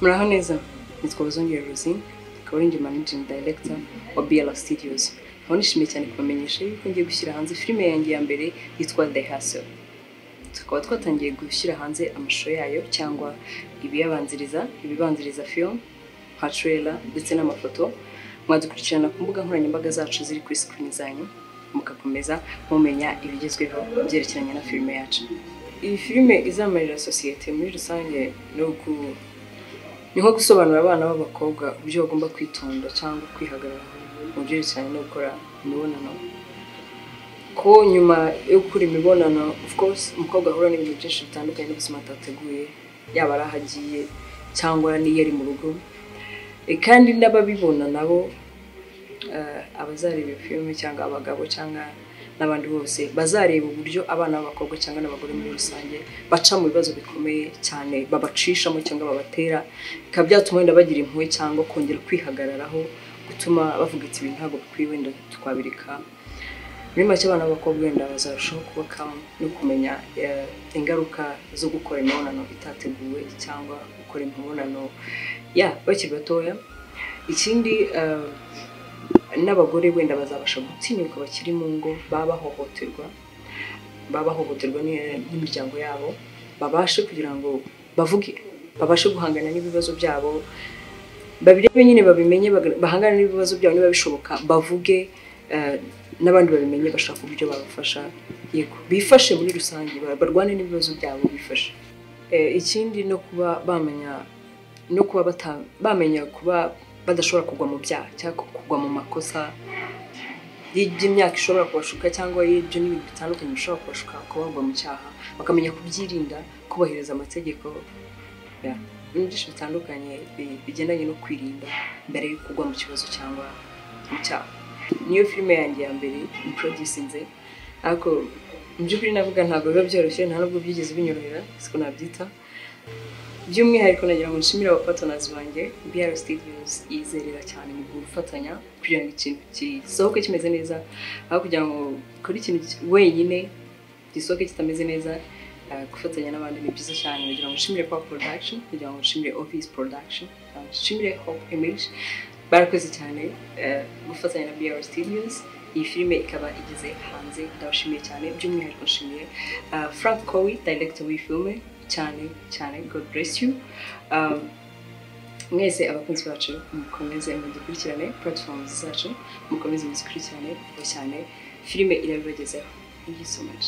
Muraho neza, nitwa Bazongera Rosine, akaba ari managing director wa BL Studios. Aho nishimiye cyane kubamenyesha yuko ngiye gushyira hanze filime yanjye ya mbere yitwa The Hustle. Tukaba twatangiye gushyira hanze amashusho yayo cyangwa ibibanziriza film, nka trailer ndetse n'amafoto. Mwadukurikirana ku mbuga nkoranyambaga zacu ziri kuri screen zanyu, mugakomeza mumenya ibigezweho byerekeranye na filime yacu. Iyi filime izamarira societe muri rusange ni nko gusobanurira abana b'abakobwa uburyo bagomba kwitonda cyangwa kwihagarara mu byerekeranye no gukora imibonano. Ko nyuma yo gukora imibonano, of course, umukobwa ahura n'ibintu byinshi bitandukanye n'ubuzima atateguye, yaba arahagiye cyangwa niyo ari mu rugo. Kandi n'ababibona nabo abazareba filime cyangwa abagabo cyangwa n'abandi bose bazareba uburyo abana b'abakobwa cyangwa n'abagore muri rusange baca mu bibazo bikomeye cyane, babacishamo cyangwa babatera, bikaba byatuma wenda bagira impuhwe cyangwa kongera kwihagararaho, gutuma bavuga ati ibintu ntabwo bikwiye, wenda twabireka. Muri make abana b'abakobwa wenda bazarushaho kuba calm no kumenya ingaruka zo gukora imibonano itateguwe cyangwa gukora imibonano bakiri batoya. Ikindi n'abagore wenda bazabasha gutinyuka bakiri mu ngo, babahohoterwa n'imiryango yabo, babashe kugira ngo bavuge, babashe guhangana n'ibibazo byabo, babirebe nyine babimenye, bahangana n'ibibazo byabo niba bishoboka, bavuge, n'abandi babimenye bashaka uburyo babafasha, yego bifashe muri rusange, barwane n'ibibazo byabo bifashe. Ikindi no kuba bamenya kuba badashobora kugwa mu byaha cyangwa kugwa mu makosa y'imyaka ishobora kubashuka cyangwa y'ibyo n'ibintu bitandukanye bishobora kubashuka kubagwa mu cyaha, bakamenya kubyirinda, kubahiriza amategeko, ibintu byinshi bitandukanye bigendanye no kwirinda mbere yo kugwa mu kibazo cyangwa mu cyaha. Niyo filime yanjye ya mbere producinze, ariko mu by'ukuri navuga ntabwo biba byoroshye, nta nubwo byigeze binyorohera, siko nabyita. By'umwihariko nagira ngo nshimire abapatrons banjye. BL Studios yizerera cyane mu gufatanya kugira ngo ikintu gisohoke kimeze neza, aho kugira ngo kuri ikintu wenyine gisohoke kitameze neza. Gufatanya n'abandi ni byiza cyane. Nagira ngo nshimire Pop Production, nagira ngo nshimire Office Production, nshimire Hope Image, barakoze cyane gufatanya na BL Studios. Iyi filime ikaba igeze hanze, ndabashimiye cyane. By'umwihariko nshimiye Frank Cowie, director w'iyi filime, cyane, God bless you. Mwese abakunzi bacu mukomeze mudukurikirane, platforms zacu mukomeze muzikurikirane cyane, filime irabibagezeho. Thank you so much.